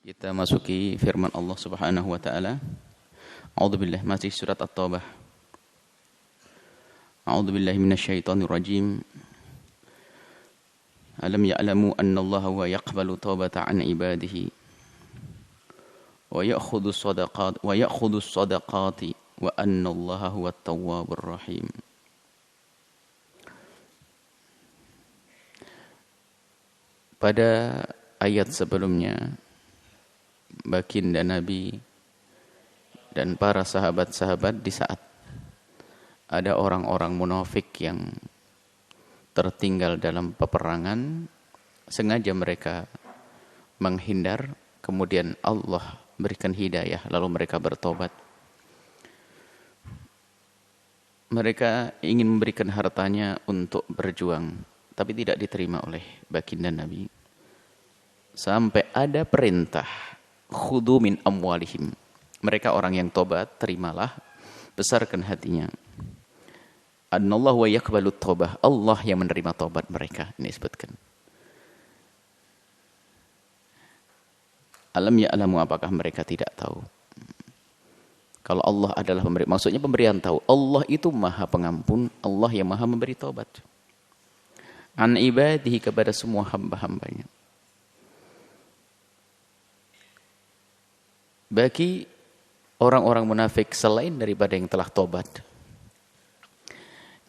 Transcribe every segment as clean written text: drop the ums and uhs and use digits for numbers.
Kita masuki firman Allah Subhanahu wa taala. A'udzubillah, masih surat At-Taubah. A'udzubillahi minasyaitonir rajim. Alam ya'lamu anna Allah huwa yaqbalu taubata 'an ibadihi wa ya'khudhu as-sadaqati wa anna Allah huwat tawwabur rahim. Pada ayat sebelumnya, baginda Nabi dan para sahabat-sahabat di saat ada orang-orang munafik yang tertinggal dalam peperangan, sengaja mereka menghindar, kemudian Allah berikan hidayah, lalu mereka bertobat. Mereka ingin memberikan hartanya untuk berjuang, tapi tidak diterima oleh baginda Nabi. Sampai ada perintah, khudhu min amwalihim. Mereka orang yang tobat, terimalah, besarkan hatinya. Annallahu wa yaqbalut taubah. Allah yang menerima tobat mereka. Ini disebutkan. Alam ya'lamu, apakah mereka tidak tahu? Kalau Allah adalah pemberi, maksudnya pemberian tahu. Allah itu maha pengampun, Allah yang maha memberi tobat. An ibadihi, kepada semua hamba-hambanya. Bagi orang-orang munafik selain daripada yang telah tobat,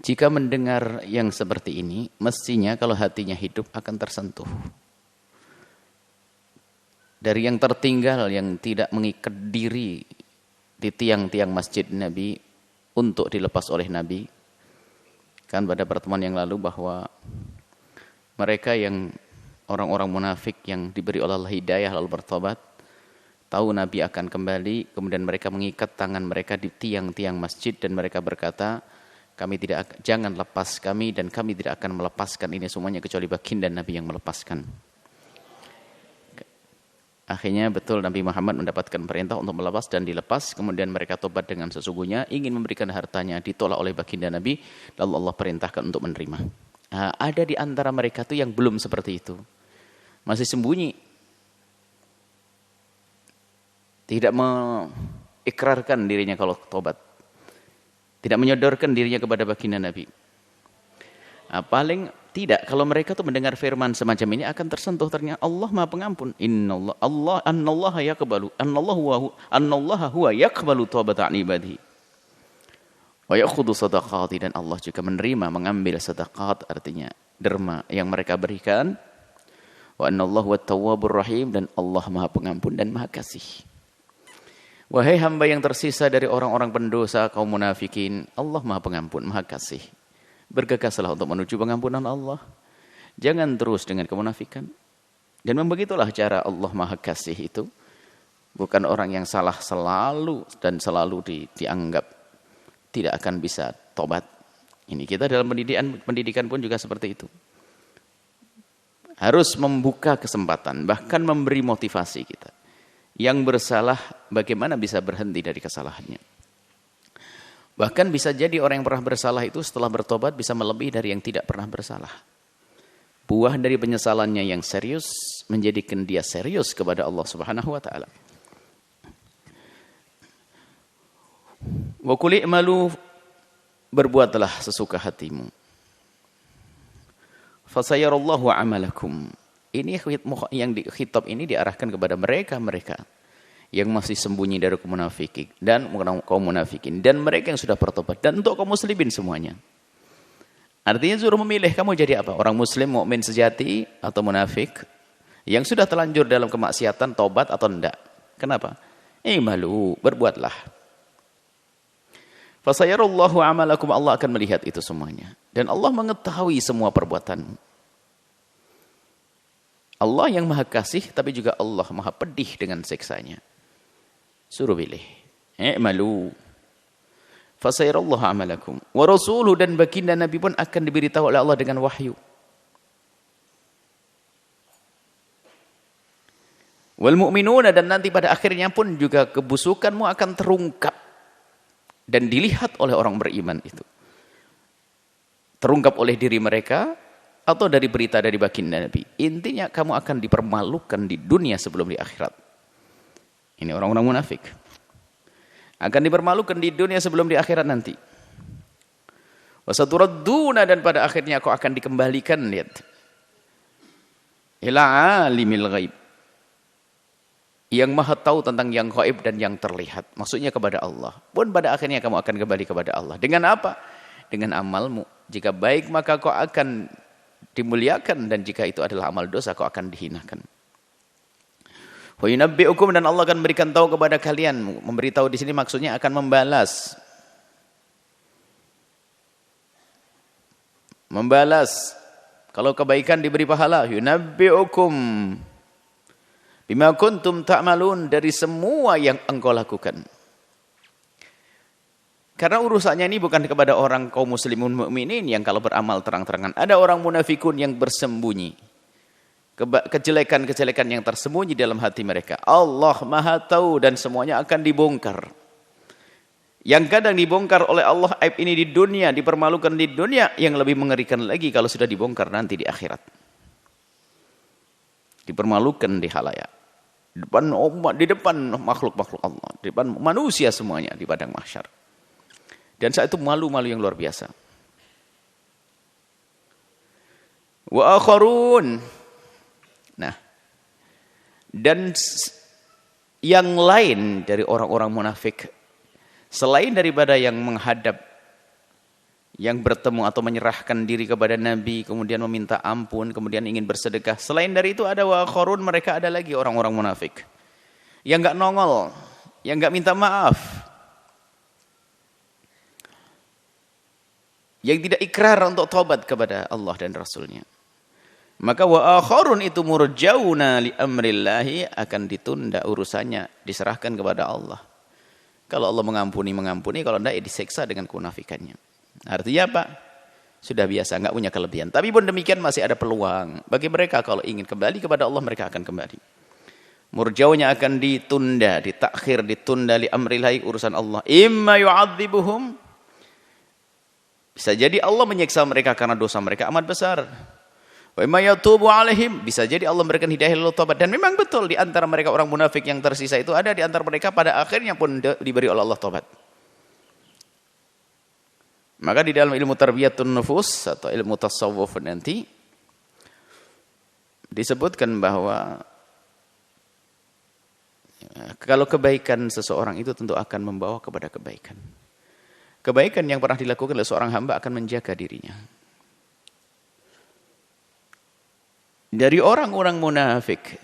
jika mendengar yang seperti ini, mestinya kalau hatinya hidup akan tersentuh. Dari yang tertinggal, yang tidak mengikat diri di tiang-tiang masjid Nabi untuk dilepas oleh Nabi. Kan pada pertemuan yang lalu bahwa mereka yang orang-orang munafik yang diberi oleh Allah hidayah lalu bertobat, tahu Nabi akan kembali, kemudian mereka mengikat tangan mereka di tiang-tiang masjid dan mereka berkata, jangan lepas kami dan kami tidak akan melepaskan ini semuanya kecuali baginda Nabi yang melepaskan. Akhirnya betul Nabi Muhammad mendapatkan perintah untuk melepas dan dilepas, kemudian mereka tobat dengan sesungguhnya, ingin memberikan hartanya, ditolak oleh baginda Nabi, lalu Allah perintahkan untuk menerima. Nah, ada di antara mereka tuh yang belum seperti itu. Masih sembunyi. Tidak mengikrarkan dirinya kalau tobat. Tidak menyodorkan dirinya kepada baginda Nabi. Nah, paling tidak, kalau mereka tuh mendengar firman semacam ini akan tersentuh, ternyata Allah Maha Pengampun. Annallaha huwa yaqbalu taubata 'an ibadihi. Wa ya'khudhu sadaqati, dan Allah juga menerima, mengambil sedekah, artinya derma yang mereka berikan. Wa annallahu huwat tawwabur rahim, dan Allah Maha Pengampun dan Maha Kasih. Wahai hamba yang tersisa dari orang-orang pendosa kaum munafikin, Allah Maha Pengampun, Maha Kasih. Bergegaslah untuk menuju pengampunan Allah. Jangan terus dengan kemunafikan. Dan begitulah cara Allah Maha Kasih itu. Bukan orang yang salah selalu dan selalu dianggap tidak akan bisa tobat. Ini kita dalam pendidikan pun juga seperti itu. Harus membuka kesempatan, bahkan memberi motivasi kita. Yang bersalah bagaimana bisa berhenti dari kesalahannya. Bahkan bisa jadi orang yang pernah bersalah itu setelah bertobat bisa melebihi dari yang tidak pernah bersalah. Buah dari penyesalannya yang serius menjadikan dia serius kepada Allah Subhanahu wa taala. Wa qul i'malu, berbuatlah sesuka hatimu. Fasayarallahu 'amalakum. Ini yang khitab ini diarahkan kepada mereka yang masih sembunyi dari kaum munafikin dan mereka yang sudah bertobat, dan untuk kaum muslimin semuanya. Artinya suruh memilih, kamu jadi apa? Orang muslim, mukmin sejati, atau munafik yang sudah terlanjur dalam kemaksiatan, tobat atau enggak? Kenapa? Malu, berbuatlah. Fasayarallahu amalakum, Allah akan melihat itu semuanya, dan Allah mengetahui semua perbuatanmu. Allah yang Maha Kasih, tapi juga Allah Maha Pedih dengan siksanya. Suruh pilih. I'malu. Fasayarallahu amalakum. Wa rasuluhu, dan baginda Nabi pun akan diberitahu oleh Allah dengan wahyu. Wal mu'minuna, dan nanti pada akhirnya pun juga kebusukanmu akan terungkap dan dilihat oleh orang beriman itu. Terungkap oleh diri mereka atau dari berita dari baginda Nabi. Intinya kamu akan dipermalukan di dunia sebelum di akhirat. Ini orang-orang munafik. Akan dipermalukan di dunia sebelum di akhirat nanti. Wasaturadduna, dan pada akhirnya kau akan dikembalikan, lihat. Ila alimil ghaib. Yang maha tahu tentang yang gaib dan yang terlihat. Maksudnya kepada Allah. Pun pada akhirnya kamu akan kembali kepada Allah. Dengan apa? Dengan amalmu. Jika baik maka kau akan dimuliakan, dan jika itu adalah amal dosa kau akan dihinakan. Wa yunabbi'ukum, dan Allah akan memberikan tahu kepada kalian. Memberitahu di sini maksudnya akan membalas. Membalas. Kalau kebaikan diberi pahala, yunabbi'ukum bima kuntum ta'malun, dari semua yang engkau lakukan. Karena urusannya ini bukan kepada orang kaum muslimun mukminin yang kalau beramal terang-terangan. Ada orang munafikun yang bersembunyi. Kejelekan-kejelekan yang tersembunyi dalam hati mereka. Allah Maha tahu dan semuanya akan dibongkar. Yang kadang dibongkar oleh Allah aib ini di dunia, dipermalukan di dunia, yang lebih mengerikan lagi kalau sudah dibongkar nanti di akhirat. Dipermalukan di halayak. Di depan umat, di depan makhluk-makhluk Allah, di depan manusia semuanya di padang mahsyar. Dan saat itu malu-malu yang luar biasa. Wa akharun. Nah, dan yang lain dari orang-orang munafik, selain daripada yang menghadap, yang bertemu atau menyerahkan diri kepada Nabi, kemudian meminta ampun, kemudian ingin bersedekah. Selain dari itu ada wa akharun, mereka ada lagi orang-orang munafik yang enggak nongol, yang enggak minta maaf, yang tidak ikrar untuk taubat kepada Allah dan Rasulnya. Maka wa akharun itu murjauna li amrillahi, akan ditunda urusannya, diserahkan kepada Allah. Kalau Allah mengampuni, kalau tidak ya diseksa dengan kemunafikannya. Artinya apa? Sudah biasa, enggak punya kelebihan. Tapi pun demikian masih ada peluang bagi mereka, kalau ingin kembali kepada Allah mereka akan kembali. Murjaunya akan ditunda, ditakhir, ditunda li amrillahi, urusan Allah. Imma yu'adzibuhum, bisa jadi Allah menyiksa mereka karena dosa mereka amat besar. Wa imma yatubu alaihim, bisa jadi Allah memberikan hidayah lalu taubat. Dan memang betul di antara mereka orang munafik yang tersisa itu ada di antara mereka pada akhirnya pun diberi oleh Allah taubat. Maka di dalam ilmu tarbiyatun nufus atau ilmu tasawuf nanti disebutkan bahwa kalau kebaikan seseorang itu tentu akan membawa kepada kebaikan. Kebaikan yang pernah dilakukan oleh seorang hamba akan menjaga dirinya. Dari orang-orang munafik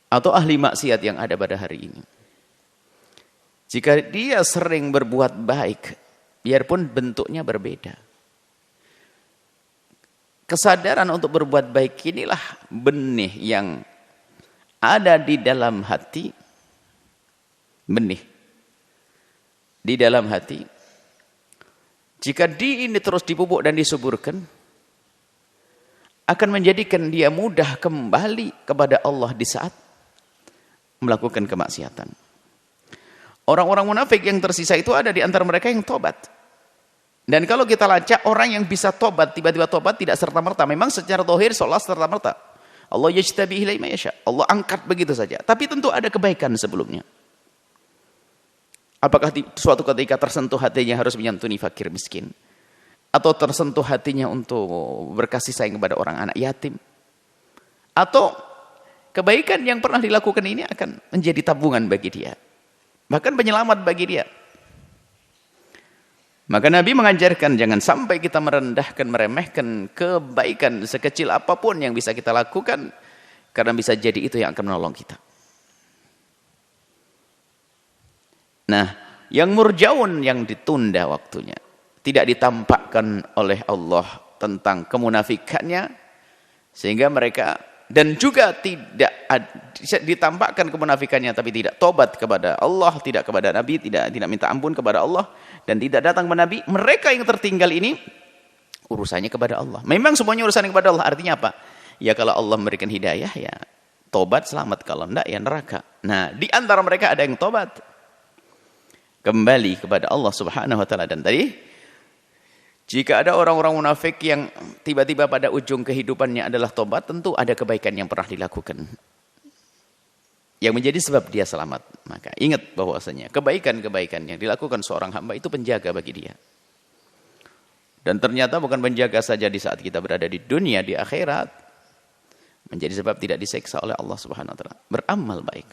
atau ahli maksiat yang ada pada hari ini, jika dia sering berbuat baik, biarpun bentuknya berbeda, kesadaran untuk berbuat baik inilah benih yang ada di dalam hati, benih di dalam hati. Jika ini terus dipupuk dan disuburkan, akan menjadikan dia mudah kembali kepada Allah di saat melakukan kemaksiatan. Orang-orang munafik yang tersisa itu ada di antara mereka yang tobat. Dan kalau kita lacak, orang yang bisa tobat, tiba-tiba tobat tidak serta-merta. Memang secara zahir seolah serta-merta. Allah yajtabi ilaihi ma yasha. Allah angkat begitu saja. Tapi tentu ada kebaikan sebelumnya. Apakah suatu ketika tersentuh hatinya harus menyantuni fakir miskin? Atau tersentuh hatinya untuk berkasih sayang kepada orang anak yatim? Atau kebaikan yang pernah dilakukan ini akan menjadi tabungan bagi dia, bahkan penyelamat bagi dia. Maka Nabi mengajarkan jangan sampai kita merendahkan, meremehkan kebaikan sekecil apapun yang bisa kita lakukan, karena bisa jadi itu yang akan menolong kita. Nah, yang murjaun, yang ditunda waktunya, tidak ditampakkan oleh Allah tentang kemunafikannya, sehingga mereka, dan juga tidak ditampakkan kemunafikannya tapi tidak tobat kepada Allah, tidak kepada Nabi, tidak minta ampun kepada Allah, dan tidak datang kepada Nabi. Mereka yang tertinggal ini urusannya kepada Allah. Memang semuanya urusannya kepada Allah. Artinya apa? Ya kalau Allah memberikan hidayah ya tobat selamat, kalau enggak ya neraka. Nah, di antara mereka ada yang tobat kembali kepada Allah Subhanahu wa taala. Dan tadi jika ada orang-orang munafik yang tiba-tiba pada ujung kehidupannya adalah tobat, tentu ada kebaikan yang pernah dilakukan. yang menjadi sebab dia selamat. Maka ingat bahwasanya kebaikan-kebaikan yang dilakukan seorang hamba itu penjaga bagi dia. Dan ternyata bukan penjaga saja di saat kita berada di dunia, di akhirat. Menjadi sebab tidak diseksa oleh Allah Subhanahu wa taala. Beramal baik.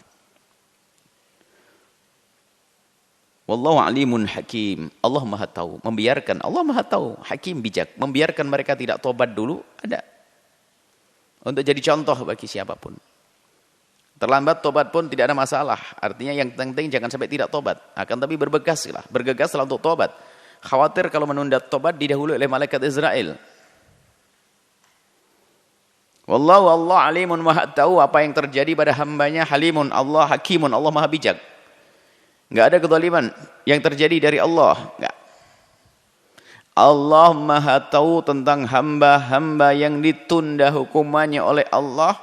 Wallahu alimun hakim. Allah Maha tahu, membiarkan. Allah Maha tahu, hakim bijak, membiarkan mereka tidak tobat dulu ada. Untuk jadi contoh bagi siapapun. Terlambat tobat pun tidak ada masalah. Artinya yang penting jangan sampai tidak tobat. Akan tapi bergegaslah untuk tobat. Khawatir kalau menunda tobat didahului oleh malaikat Israel. Wallahu Allah alimun maha tahu apa yang terjadi pada hambanya, halimun Allah hakimun, Allah maha bijak. Enggak ada kezaliman yang terjadi dari Allah, enggak. Allah maha tahu tentang hamba-hamba yang ditunda hukumannya oleh Allah,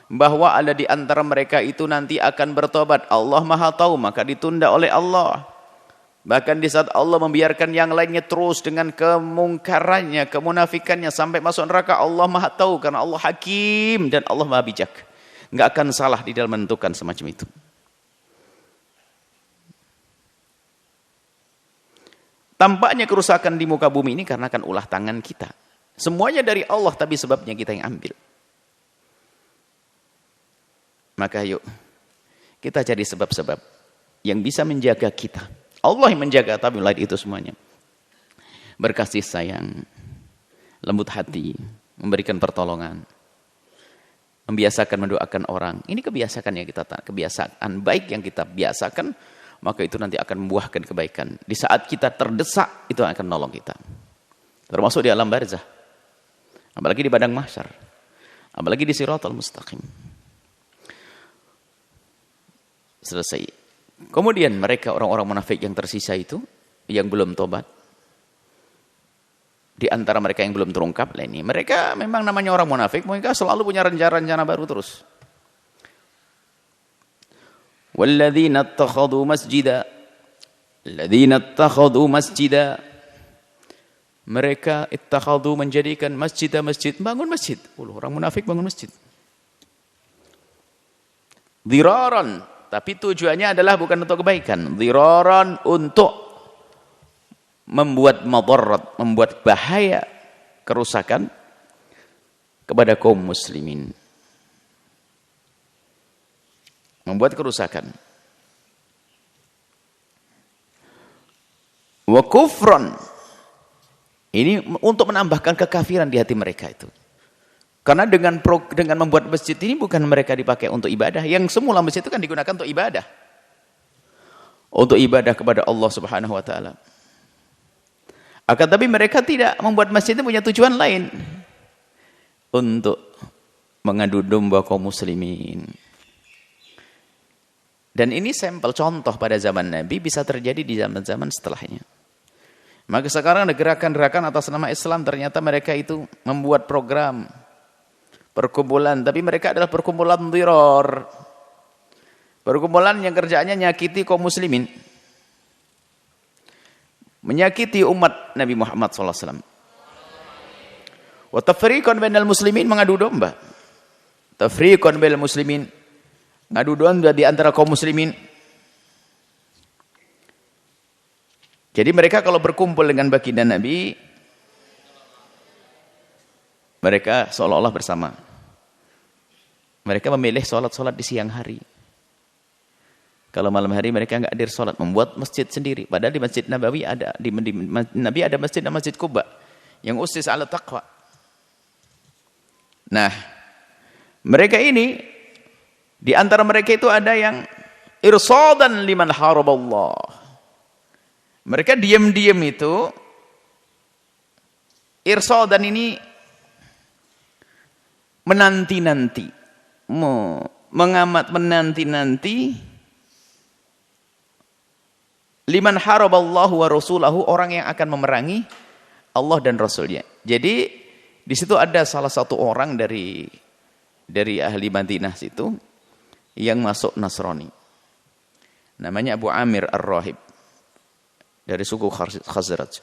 bahwa ada di antara mereka itu nanti akan bertobat. Allah maha tahu, maka ditunda oleh Allah. Bahkan di saat Allah membiarkan yang lainnya terus dengan kemungkarannya, kemunafikannya sampai masuk neraka, Allah maha tahu karena Allah hakim dan Allah maha bijak. Enggak akan salah di dalam menentukan semacam itu. Tampaknya kerusakan di muka bumi ini karena kan ulah tangan kita. Semuanya dari Allah, tapi sebabnya kita yang ambil. Maka yuk, kita cari sebab-sebab yang bisa menjaga kita. Allah yang menjaga, tapi lain itu semuanya. Berkasih sayang, lembut hati, memberikan pertolongan, membiasakan mendoakan orang. Ini kebiasaan baik yang kita biasakan, maka itu nanti akan membuahkan kebaikan. Di saat kita terdesak, itu akan menolong kita. Termasuk di alam barzah. Apalagi di padang mahsyar. Apalagi di siratal mustaqim. Selesai. Kemudian mereka orang-orang munafik yang tersisa itu, yang belum tobat. Di antara mereka yang belum terungkap, ini mereka memang namanya orang munafik, mereka selalu punya rencana-rencana baru terus. Walladzina ittakhadhu masjida. Mereka ittakhadhu menjadikan masjid, bangun masjid. Orang munafik bangun masjid. Dhiraran, tapi tujuannya adalah bukan untuk kebaikan. Dhiraran, untuk membuat madarat, membuat bahaya, kerusakan kepada kaum muslimin. Membuat kerusakan. Wa kufran. Ini untuk menambahkan kekafiran di hati mereka itu. Karena dengan membuat masjid ini bukan mereka dipakai untuk ibadah. Yang semula masjid itu kan digunakan untuk ibadah. Untuk ibadah kepada Allah Subhanahu wa taala. Akan tapi mereka tidak membuat masjid itu punya tujuan lain. Untuk mengadu domba kaum muslimin. Dan ini sampel contoh pada zaman Nabi bisa terjadi di zaman-zaman setelahnya. Maka sekarang ada gerakan-gerakan atas nama Islam, ternyata mereka itu membuat program perkumpulan, tapi mereka adalah perkumpulan dhirar. Perkumpulan yang kerjaannya nyakiti kaum muslimin. Menyakiti umat Nabi Muhammad SAW. Wa tafriqan bainal muslimin, mengadu domba. Tafriqan bainal muslimin, ngadu domba di antara kaum muslimin. Jadi mereka kalau berkumpul dengan baginda Nabi, mereka seolah-olah bersama. Mereka memilih sholat-sholat di siang hari. Kalau malam hari mereka enggak hadir sholat, membuat masjid sendiri. Padahal di Masjid Nabawi ada, di Nabi ada masjid namanya Masjid Quba yang usis ala taqwa. Nah, mereka ini, di antara mereka itu ada yang irsadan liman haraballah. Mereka diam-diam itu, irsadan ini menanti-nanti, mengamat menanti-nanti, liman haraballahu wa rasulahu, orang yang akan memerangi Allah dan Rasulnya. Jadi di situ ada salah satu orang dari ahli Madinah situ yang masuk Nasrani. Namanya Abu Amir Ar-Rahib dari suku Khazraj.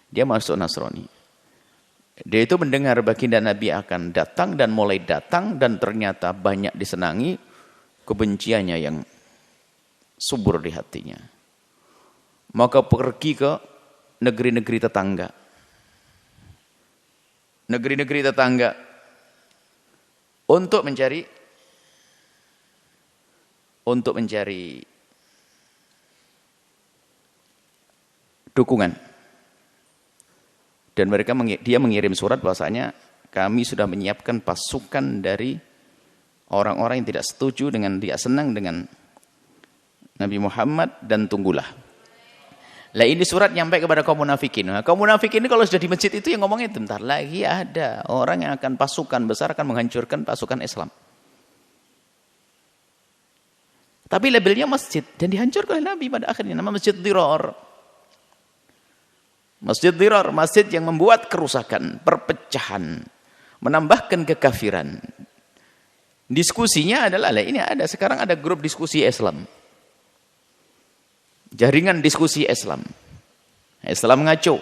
Dia masuk Nasrani. Dia itu mendengar baginda Nabi akan datang dan mulai datang dan ternyata banyak disenangi. kebenciannya yang subur di hatinya. Maka pergi ke negeri-negeri tetangga. Negeri-negeri tetangga untuk mencari dukungan. Dan dia mengirim surat bahwasanya kami sudah menyiapkan pasukan dari orang-orang yang tidak setuju dengan, tidak senang dengan Nabi Muhammad, dan tunggulah. Lah ini surat nyampe kepada kaum munafikin. Nah, kaum munafikin ini kalau sudah di masjid itu yang ngomongnya bentar lagi ada orang yang akan pasukan besar akan menghancurkan pasukan Islam. Tapi labelnya masjid dan dihancurkan oleh Nabi pada akhirnya, nama Masjid Dirar. Masjid Dirar, masjid yang membuat kerusakan, perpecahan, menambahkan kekafiran. Diskusinya adalah, ini ada sekarang ada grup diskusi Islam. Jaringan diskusi Islam. Islam ngaco.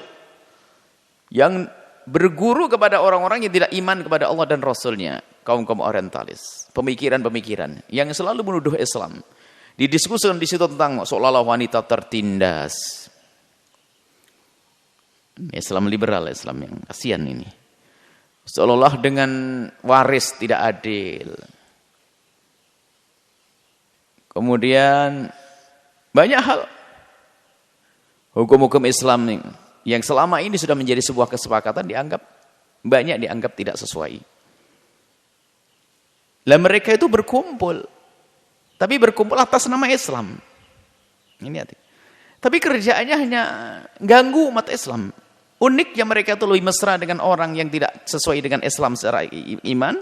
Yang berguru kepada orang-orang yang tidak iman kepada Allah dan Rasulnya. Kaum-kaum orientalis. Pemikiran-pemikiran yang selalu menuduh Islam. Didiskusikan di situ tentang seolah-olah wanita tertindas. Islam liberal, Islam yang kasihan ini. Seolah-olah dengan waris tidak adil. Kemudian banyak hal. Hukum-hukum Islam yang selama ini sudah menjadi sebuah kesepakatan banyak dianggap tidak sesuai. Lah mereka itu berkumpul. Tapi berkumpul atas nama Islam. Ini hati. Tapi kerjaannya hanya ganggu umat Islam. Uniknya mereka itu lebih mesra dengan orang yang tidak sesuai dengan Islam secara iman.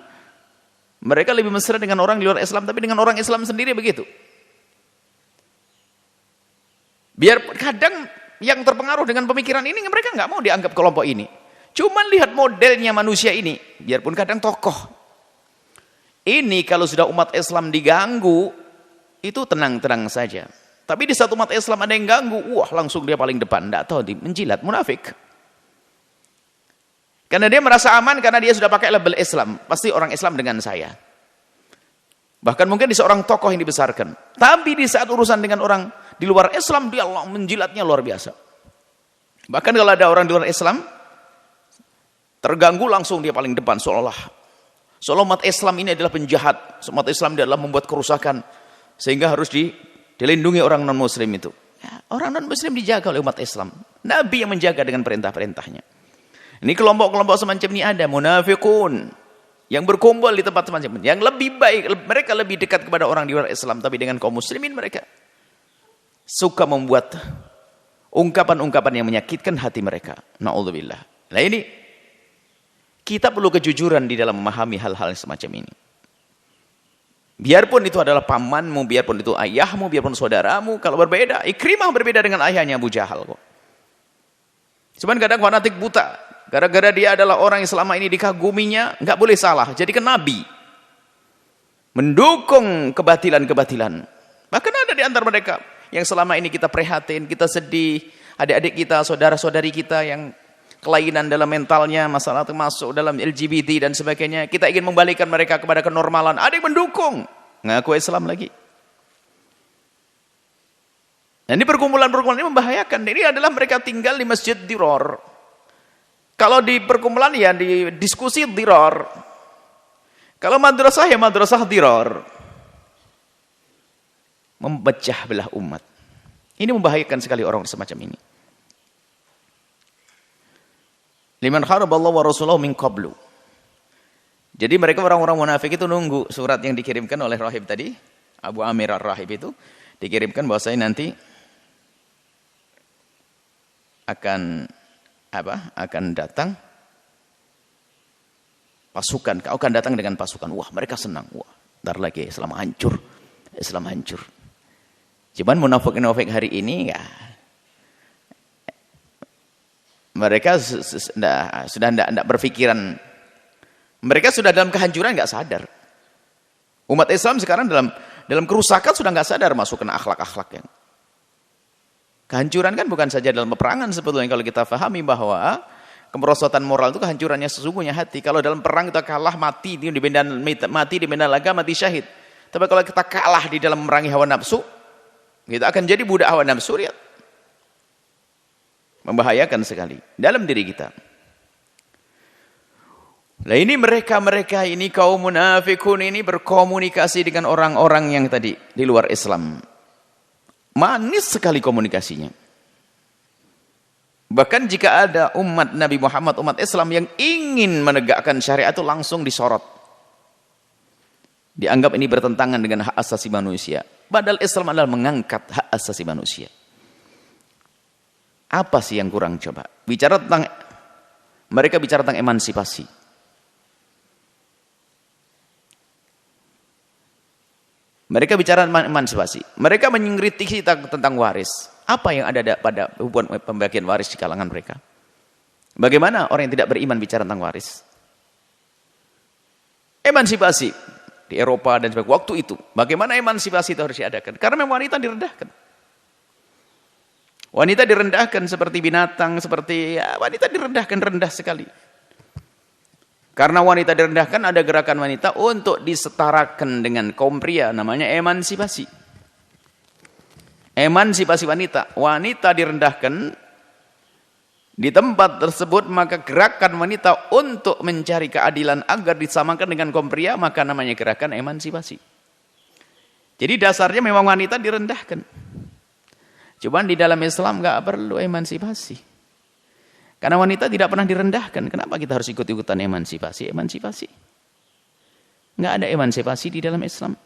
Mereka lebih mesra dengan orang di luar Islam, tapi dengan orang Islam sendiri begitu. Biar kadang yang terpengaruh dengan pemikiran ini, mereka nggak mau dianggap kelompok ini. Cuman lihat modelnya manusia ini, biarpun kadang tokoh. Ini kalau sudah umat Islam diganggu, itu tenang-tenang saja. Tapi di satu umat Islam ada yang ganggu, wah langsung dia paling depan, nggak tahu menjilat, munafik. Karena dia merasa aman, karena dia sudah pakai label Islam. Pasti orang Islam dengan saya. Bahkan mungkin di seorang tokoh yang dibesarkan. Tapi di saat urusan dengan orang di luar Islam, dia menjilatnya luar biasa. Bahkan kalau ada orang di luar Islam, terganggu langsung dia paling depan. Seolah umat Islam ini adalah penjahat. Umat Islam adalah membuat kerusakan. Sehingga harus dilindungi orang non-muslim itu. Ya, orang non-muslim dijaga oleh umat Islam. Nabi yang menjaga dengan perintah-perintahnya. Ini kelompok-kelompok semacam ini ada. Munafikun. Yang berkumpul di tempat semacam ini. Yang lebih baik. Mereka lebih dekat kepada orang di luar Islam. Tapi dengan kaum muslimin mereka suka membuat ungkapan-ungkapan yang menyakitkan hati mereka. Na'udzubillah. Nah ini, kita perlu kejujuran di dalam memahami hal-hal semacam ini. Biarpun itu adalah pamanmu, biarpun itu ayahmu, biarpun saudaramu, kalau berbeda, Ikrimah berbeda dengan ayahnya Abu Jahal kok. Cuman kadang fanatik buta, gara-gara dia adalah orang yang selama ini dikaguminya, nggak boleh salah, jadikan nabi. Mendukung kebatilan-kebatilan. Bahkan ada di antara mereka yang selama ini kita prihatin, kita sedih, adik-adik kita, saudara-saudari kita yang kelainan dalam mentalnya, masalah termasuk dalam LGBT dan sebagainya. Kita ingin membalikkan mereka kepada kenormalan. Ada yang mendukung. Ngaku Islam lagi. Nah, ini perkumpulan-perkumpulan ini membahayakan. Ini adalah mereka tinggal di Masjid Dirar. Kalau di perkumpulan ya di diskusi Dirar. Kalau madrasah ya madrasah Dirar. Memecah belah umat. Ini membahayakan sekali orang semacam ini. Liman kharaballahu wa rasulahu min qablu. Jadi mereka orang-orang munafik itu nunggu surat yang dikirimkan oleh rahib tadi, Abu Amir ar-Rahib itu dikirimkan bahwasanya nanti akan datang pasukan, kau akan datang dengan pasukan. Wah, mereka senang. Wah, ntar lagi Islam hancur. Islam hancur. Cuman munafik-munafik hari ini ya mereka sudah tidak berpikiran. Mereka sudah dalam kehancuran, nggak sadar. Umat Islam sekarang dalam kerusakan sudah nggak sadar masuk ke akhlak-akhlak yang. Kehancuran kan bukan saja dalam peperangan sebetulnya, kalau kita pahami bahwa kemerosotan moral itu kehancurannya sesungguhnya hati. Kalau dalam perang kita kalah mati di medan laga, mati syahid. Tapi kalau kita kalah di dalam memerangi hawa nafsu, kita akan jadi budak hawa nafsu. Lihat. Membahayakan sekali dalam diri kita. Nah ini mereka ini kaum munafikun ini berkomunikasi dengan orang-orang yang tadi di luar Islam. Manis sekali komunikasinya. Bahkan jika ada umat Nabi Muhammad, umat Islam yang ingin menegakkan syariat itu langsung disorot. Dianggap ini bertentangan dengan hak asasi manusia. Padahal Islam adalah mengangkat hak asasi manusia. Apa sih yang kurang coba? Mereka bicara tentang emansipasi. Mereka bicara emansipasi. Mereka mengkritisi tentang waris. Apa yang ada pada hubungan pembagian waris di kalangan mereka? Bagaimana orang yang tidak beriman bicara tentang waris? Emansipasi di Eropa dan sebagainya. Waktu itu, bagaimana emansipasi itu harus diadakan? Karena memang wanita direndahkan. Wanita direndahkan seperti binatang, seperti wanita direndahkan, rendah sekali. Karena wanita direndahkan, ada gerakan wanita untuk disetarakan dengan kaum pria, namanya emansipasi. Emansipasi wanita. Wanita direndahkan di tempat tersebut, maka gerakan wanita untuk mencari keadilan agar disamakan dengan kaum pria, maka namanya gerakan emansipasi. Jadi dasarnya memang wanita direndahkan. Cuman di dalam Islam nggak perlu emansipasi. Karena wanita tidak pernah direndahkan. Kenapa kita harus ikut-ikutan emansipasi? Emansipasi. Nggak ada emansipasi di dalam Islam.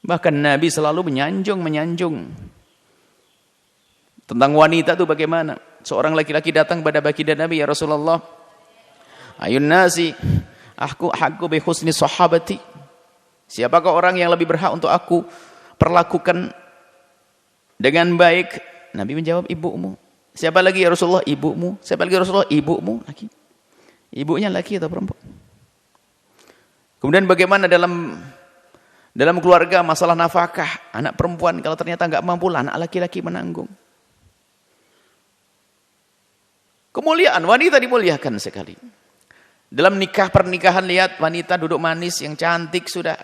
Bahkan Nabi selalu menyanjung. Tentang wanita itu bagaimana? Seorang laki-laki datang pada baginda Nabi, ya Rasulullah. Ayun nasi, aku bi husni sahabati. Siapakah orang yang lebih berhak untuk aku perlakukan dengan baik? Nabi menjawab, ibumu. Siapa lagi ya Rasulullah? Ibumu. Siapa lagi ya Rasulullah? Ibumu. Laki. Ibunya laki atau perempuan? Kemudian bagaimana dalam keluarga masalah nafkah? Anak perempuan kalau ternyata nggak mampu, anak laki-laki menanggung. Kemuliaan, wanita dimuliakan sekali. Dalam pernikahan lihat wanita duduk manis yang cantik sudah.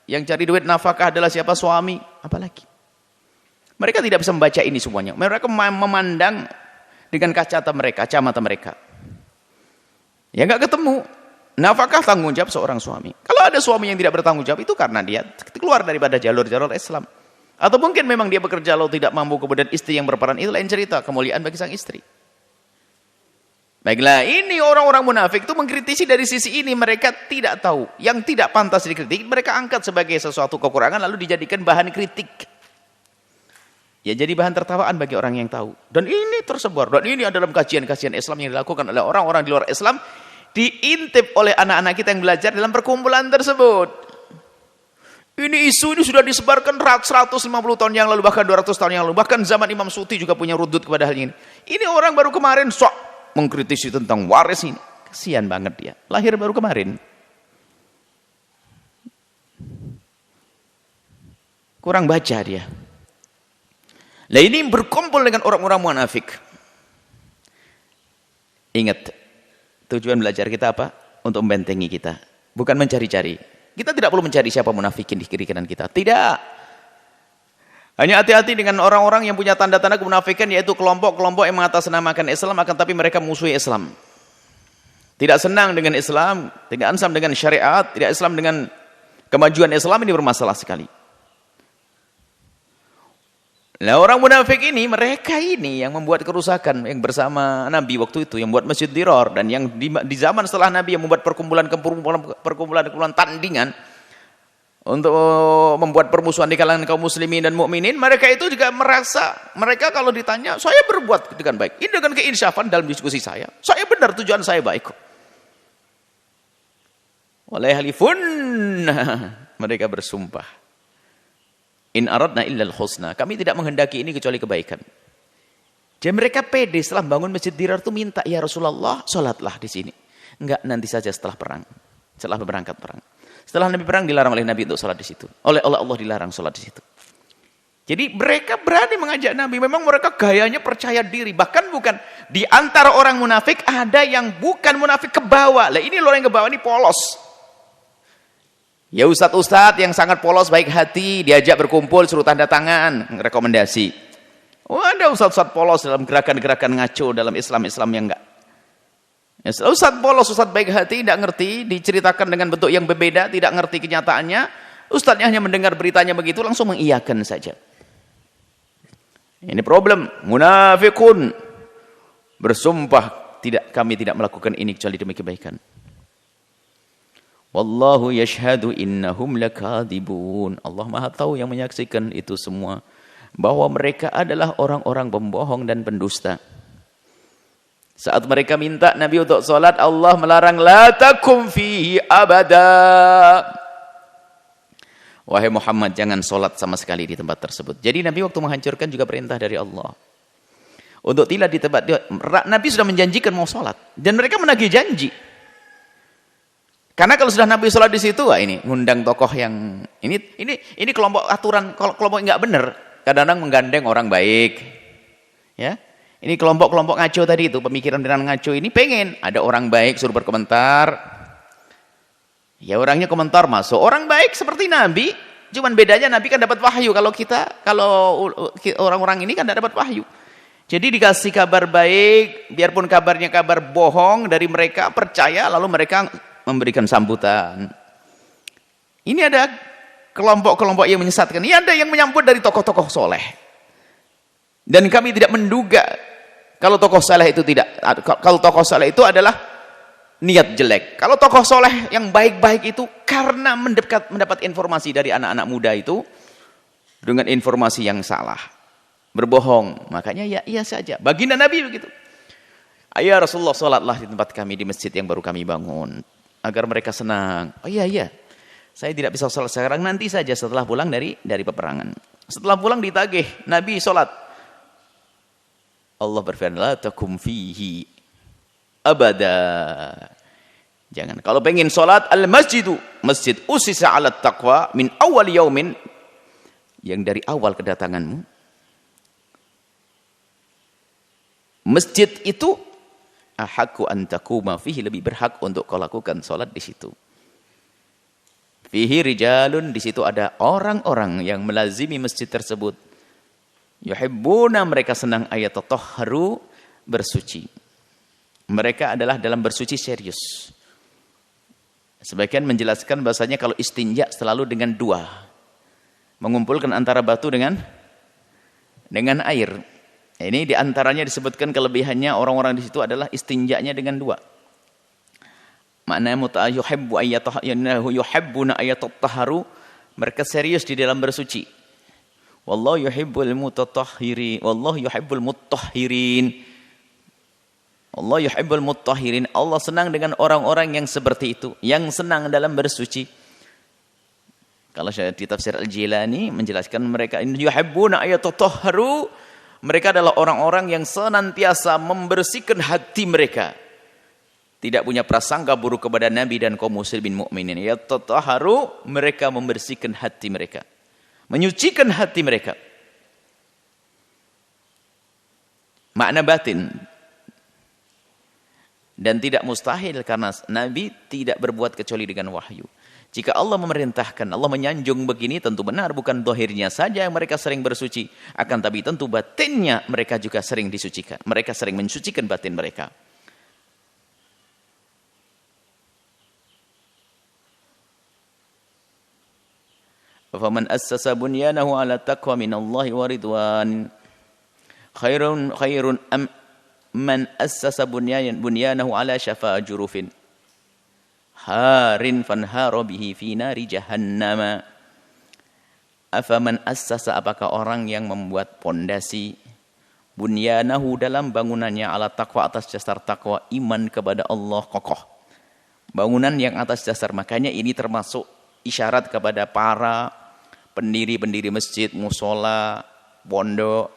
Yang cari duit nafkah adalah siapa? Suami. Apalagi? Mereka tidak bisa membaca ini semuanya. Mereka memandang dengan kacamata mereka. Ya nggak ketemu. Nafkah tanggung jawab seorang suami. Kalau ada suami yang tidak bertanggung jawab, itu karena dia keluar daripada jalur-jalur Islam. Atau mungkin memang dia bekerja lalu tidak mampu, kemudian istri yang berperan, itu lain cerita. Kemuliaan bagi sang istri. Baiklah, ini orang-orang munafik itu mengkritisi dari sisi ini. Mereka tidak tahu. Yang tidak pantas dikritik, mereka angkat sebagai sesuatu kekurangan, lalu dijadikan bahan kritik. Ya jadi bahan tertawaan bagi orang yang tahu. Dan ini tersebar. Dan ini adalah kajian-kajian Islam yang dilakukan oleh orang-orang di luar Islam. Diintip oleh anak-anak kita yang belajar dalam perkumpulan tersebut. Ini isu ini sudah disebarkan 150 tahun yang lalu. Bahkan 200 tahun yang lalu. Bahkan zaman Imam Suti juga punya rudud kepada hal ini. Ini orang baru kemarin sok mengkritisi tentang waris ini. Kasihan banget dia. Lahir baru kemarin. Kurang baca dia. Nah ini berkumpul dengan orang-orang munafik. Ingat, tujuan belajar kita apa? Untuk membentengi kita. Bukan mencari-cari. Kita tidak perlu mencari siapa munafikin di kiri kanan kita. Tidak. Hanya hati-hati dengan orang-orang yang punya tanda-tanda kemunafikan, yaitu kelompok-kelompok yang mengatasnamakan Islam, akan tapi mereka musuhi Islam. Tidak senang dengan Islam, tidak ansam dengan syariat, tidak Islam dengan kemajuan Islam, ini bermasalah sekali. Nah orang munafik ini, mereka ini yang membuat kerusakan yang bersama Nabi waktu itu, yang membuat Masjid Dirar, dan yang di zaman setelah Nabi yang membuat perkumpulan tandingan untuk membuat permusuhan di kalangan kaum muslimin dan mukminin. Mereka itu juga merasa, mereka kalau ditanya, saya berbuat dengan baik, ini dengan keinsyafan dalam diskusi saya benar, tujuan saya baik kok. Walayahlifun, mereka bersumpah, in aradna illal husna, kami tidak menghendaki ini kecuali kebaikan. Dan mereka pede setelah bangun Masjid Dirar itu minta, ya Rasulullah, sholatlah di sini. Enggak, nanti saja setelah perang, setelah berangkat perang. Setelah Nabi perang dilarang oleh Nabi untuk sholat di situ. Oleh Allah dilarang sholat di situ. Jadi mereka berani mengajak Nabi. Memang mereka gayanya percaya diri. Bahkan bukan di antara orang munafik ada yang bukan munafik ke bawah. Lah ini orang yang ke bawah ini polos. Ya ustadz-ustadz yang sangat polos baik hati, diajak berkumpul, suruh tanda tangan, rekomendasi. Oh, ada ustadz-ustadz polos dalam gerakan-gerakan ngaco dalam Islam yang enggak. Ya, ustadz polos, ustadz baik hati, tidak ngerti, diceritakan dengan bentuk yang berbeda, tidak ngerti kenyataannya. Ustadznya hanya mendengar beritanya begitu, langsung mengiyakan saja. Ini problem, munafikun. Bersumpah, kami tidak melakukan ini kecuali demi kebaikan. Wallahu yashhadu innahum lakadzibun. Allah Maha tahu yang menyaksikan itu semua, bahwa mereka adalah orang-orang pembohong dan pendusta. Saat mereka minta Nabi untuk salat, Allah melarang la takum fihi abada. Wahai Muhammad, jangan salat sama sekali di tempat tersebut. Jadi Nabi waktu menghancurkan juga perintah dari Allah untuk tidak di tempat. Nabi sudah menjanjikan mau salat dan mereka menagih janji. Karena kalau sudah Nabi sholat di situ, wah ini ngundang tokoh yang ini kelompok aturan, kelompok nggak benar, kadang-kadang menggandeng orang baik, ya. Ini kelompok-kelompok ngaco tadi itu, pemikiran ngaco ini pengen ada orang baik suruh berkomentar, ya orangnya komentar masuk, orang baik seperti Nabi, cuman bedanya Nabi kan dapat wahyu, kalau orang-orang ini kan tidak dapat wahyu. Jadi dikasih kabar baik, biarpun kabarnya kabar bohong dari mereka, percaya lalu mereka memberikan sambutan. Ini ada kelompok-kelompok yang menyesatkan. Ini ada yang menyambut dari tokoh-tokoh soleh. Dan kami tidak menduga kalau tokoh soleh itu itu adalah niat jelek. Kalau tokoh soleh yang baik-baik itu karena mendapat informasi dari anak-anak muda itu dengan informasi yang salah, berbohong. Makanya ya iya saja. Baginda Nabi begitu. Ayah Rasulullah, sholatlah di tempat kami di masjid yang baru kami bangun, agar mereka senang. Oh iya, saya tidak bisa sholat sekarang, nanti saja setelah pulang dari peperangan. Setelah pulang ditagih, Nabi sholat. Allah berfirman, la takum fihi abada. Jangan. Kalau pengen sholat, masjid usisa ala taqwa min awal yaumin, yang dari awal kedatanganmu. Masjid itu ahaqqu an taquma fihi, lebih berhak untuk kau lakukan salat di situ. Fihi rijalun, di situ ada orang-orang yang melazimi masjid tersebut. Yuhibbuna, mereka senang ayatatahharu, bersuci. Mereka adalah dalam bersuci serius. Sebagian menjelaskan bahasanya kalau istinja selalu dengan dua. Mengumpulkan antara batu dengan air. Ini diantaranya disebutkan kelebihannya orang-orang di situ adalah istinjanya dengan dua. Maknanya yuhibbuna ayatatahharu, mereka serius di dalam bersuci. Wallahu yuhibbul mutatahhirin, wallahu yuhibbul mutahhirin. Allah yuhibbul mutahhirin. Allah senang dengan orang-orang yang seperti itu, yang senang dalam bersuci. Kalau saya di tafsir Al-Jilani menjelaskan mereka yuhibbuna ayatatahharu, mereka adalah orang-orang yang senantiasa membersihkan hati mereka. Tidak punya prasangka buruk kepada Nabi dan kaum muslimin mukminin. Ya tatahharu, mereka membersihkan hati mereka. Menyucikan hati mereka. Makna batin. Dan tidak mustahil karena Nabi tidak berbuat kecuali dengan wahyu. Jika Allah memerintahkan, Allah menyanjung begini, tentu benar bukan zahirnya saja yang mereka sering bersuci, akan tapi tentu batinnya mereka juga sering disucikan. Mereka sering mensucikan batin mereka. Faman assasa bunyanahu ala taqwa minallahi wa ridwan khairun am man assasa bunyanahu ala syafa jurufin harin fanhara bihi fi nari jahannama. Afaman assasa, apakah orang yang membuat pondasi bunyanahu dalam bangunannya ala taqwa, atas dasar taqwa, iman kepada Allah kokoh. Bangunan yang atas dasar, makanya ini termasuk isyarat kepada para pendiri-pendiri masjid, musola, pondok.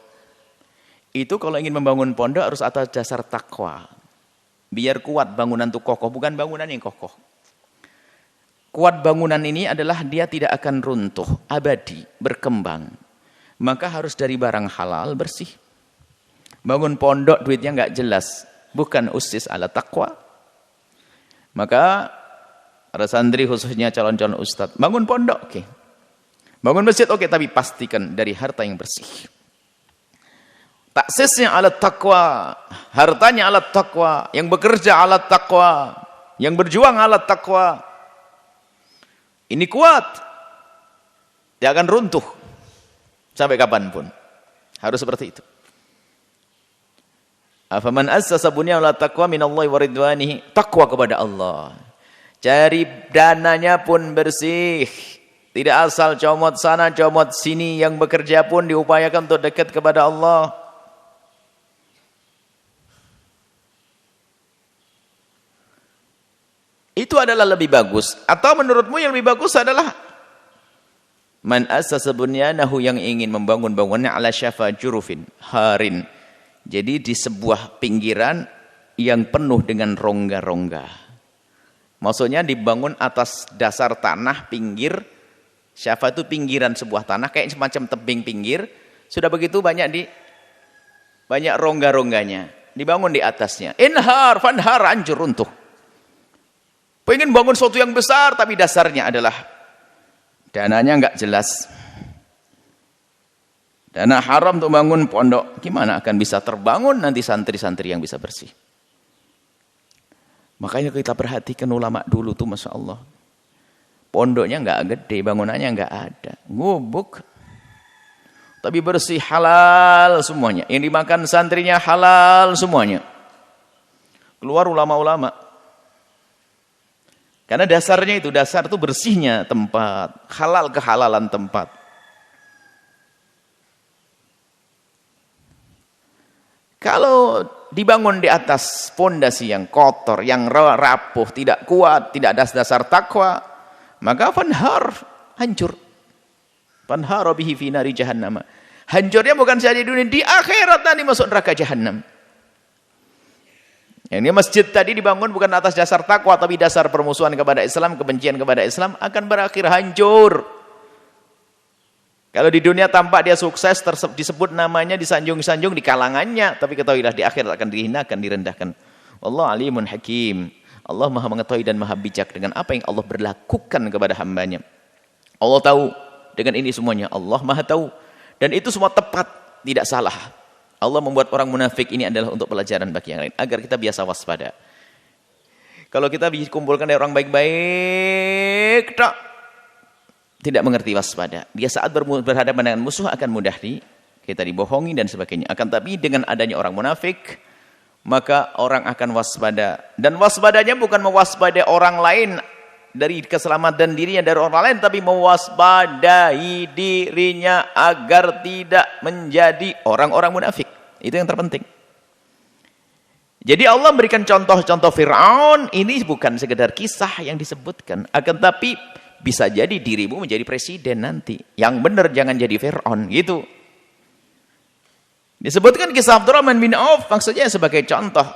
Itu kalau ingin membangun pondok harus atas dasar takwa. Biar kuat bangunan itu kokoh, bukan bangunan yang kokoh. Kuat bangunan ini adalah dia tidak akan runtuh, abadi, berkembang. Maka harus dari barang halal, bersih. Bangun pondok duitnya nggak jelas, bukan usis ala takwa. Maka Para santri khususnya calon-calon ustadz, bangun pondok, oke. Bangun masjid, oke, tapi pastikan dari harta yang bersih. Taksisnya alat taqwa, hartanya alat taqwa, yang bekerja alat taqwa, yang berjuang alat taqwa. Ini kuat, dia akan runtuh sampai kapanpun. Harus seperti itu. Afaman assasa bunyahu ala taqwa minallahi wa ridwanihi, taqwa kepada Allah. Cari dananya pun bersih. Tidak asal comot sana, comot sini. Yang bekerja pun diupayakan untuk dekat kepada Allah. Itu adalah lebih bagus. Atau menurutmu yang lebih bagus adalah man assasa bunyanahu, yang ingin membangun bangunannya ala syafa jurufin harin. Jadi di sebuah pinggiran yang penuh dengan rongga-rongga. Maksudnya dibangun atas dasar tanah pinggir. Syafa itu pinggiran sebuah tanah, kayak semacam tebing pinggir. Sudah begitu banyak rongga-rongganya. Dibangun di atasnya. Inhar, fanhar, hancur, runtuh. Pengen bangun sesuatu yang besar, tapi dasarnya adalah dananya nggak jelas. Dana haram untuk bangun pondok, gimana akan bisa terbangun nanti santri-santri yang bisa bersih? Makanya kita perhatikan ulama dulu tuh, masya Allah. Pondoknya nggak gede, bangunannya nggak ada, ngubuk, tapi bersih, halal semuanya. Yang dimakan santrinya halal semuanya. Keluar ulama-ulama. Karena dasarnya itu, dasar itu bersihnya tempat, halal kehalalan tempat. Kalau dibangun di atas pondasi yang kotor, yang rapuh, tidak kuat, tidak ada dasar takwa, maka fanhar, hancur. Fanhar bihi fi nari jahannam. Hancurnya bukan saja di dunia, di akhirat nanti masuk neraka jahannam. Yang ini masjid tadi dibangun bukan atas dasar takwa, tapi dasar permusuhan kepada Islam, kebencian kepada Islam, akan berakhir hancur. Kalau di dunia tampak dia sukses, disebut namanya, disanjung-sanjung di kalangannya, tapi ketahuilah di akhirat akan dihinakan, direndahkan. Allah alimun hakim. Allah maha mengetahui dan maha bijak dengan apa yang Allah berlakukan kepada hambanya. Allah tahu dengan ini semuanya. Allah maha tahu. Dan itu semua tepat, tidak salah. Allah membuat orang munafik ini adalah untuk pelajaran bagi yang lain, agar kita biasa waspada. Kalau kita dikumpulkan dari orang baik-baik, tidak mengerti waspada, dia saat berhadapan dengan musuh akan mudah kita dibohongi dan sebagainya. Akan tapi dengan adanya orang munafik, maka orang akan waspada. Dan waspadanya bukan mewaspadai orang lain dari keselamatan dirinya dari orang lain, tapi mewaspadai dirinya agar tidak menjadi orang-orang munafik. Itu yang terpenting. Jadi Allah memberikan contoh-contoh Fir'aun ini bukan sekedar kisah yang disebutkan, akan tapi bisa jadi dirimu menjadi presiden nanti. Yang benar jangan jadi Fir'aun, gitu. Disebutkan kisah Abdurrahman bin Auf, maksudnya sebagai contoh.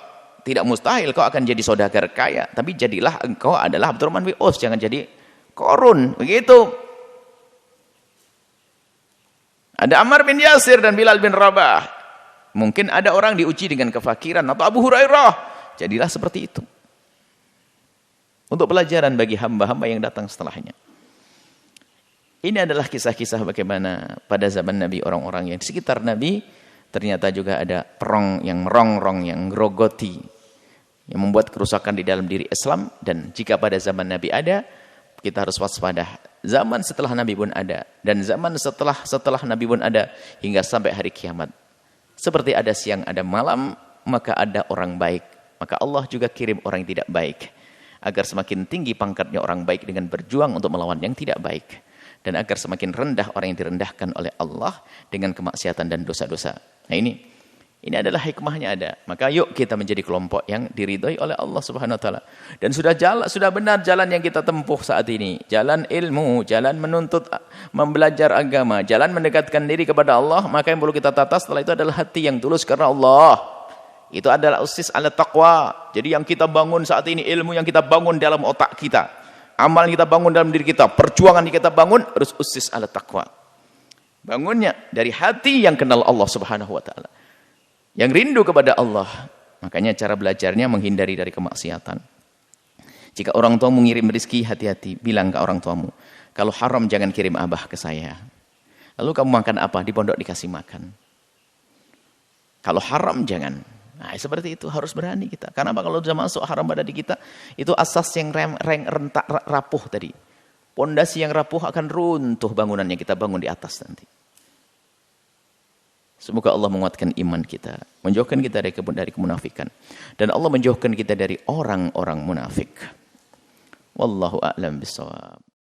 Tidak mustahil kau akan jadi saudagar kaya, tapi jadilah engkau adalah Abdurrahman bin Auf, jangan jadi Qarun, begitu. Ada Ammar bin Yasir dan Bilal bin Rabah. Mungkin ada orang diuji dengan kefakiran, atau Abu Hurairah, jadilah seperti itu. Untuk pelajaran bagi hamba-hamba yang datang setelahnya. Ini adalah kisah-kisah bagaimana pada zaman Nabi orang-orang yang di sekitar Nabi ternyata juga ada perong yang merongrong, yang grogoti, yang membuat kerusakan di dalam diri Islam. Dan jika pada zaman Nabi ada, kita harus waspada. Zaman setelah Nabi pun ada, dan zaman setelah Nabi pun ada, hingga sampai hari kiamat. Seperti ada siang, ada malam, maka ada orang baik. Maka Allah juga kirim orang yang tidak baik, agar semakin tinggi pangkatnya orang baik dengan berjuang untuk melawan yang tidak baik, dan agar semakin rendah orang yang direndahkan oleh Allah dengan kemaksiatan dan dosa-dosa. Nah ini adalah hikmahnya ada. Maka yuk kita menjadi kelompok yang diridhoi oleh Allah Subhanahu wa taala. Dan sudah benar jalan yang kita tempuh saat ini. Jalan ilmu, jalan menuntut, membelajar agama, jalan mendekatkan diri kepada Allah. Maka yang perlu kita tata setelah itu adalah hati yang tulus karena Allah. Itu adalah usis ala taqwa. Jadi yang kita bangun saat ini, ilmu yang kita bangun dalam otak kita, amal yang kita bangun dalam diri kita, perjuangan yang kita bangun harus usis ala taqwa. Bangunnya dari hati yang kenal Allah Subhanahu wa taala, yang rindu kepada Allah. Makanya cara belajarnya menghindari dari kemaksiatan. Jika orang tuamu ngirim rezeki, hati-hati. Bilang ke orang tuamu, kalau haram jangan kirim abah ke saya. Lalu kamu makan apa? Di pondok dikasih makan. Kalau haram jangan. Nah, seperti itu harus berani kita. Karena apa? Kalau sudah masuk haram pada di kita, itu asas yang rentak rapuh tadi. Pondasi yang rapuh akan runtuh bangunan yang kita bangun di atas nanti. Semoga Allah menguatkan iman kita, menjauhkan kita dari kemunafikan, dan Allah menjauhkan kita dari orang-orang munafik. Wallahu a'lam bishawab.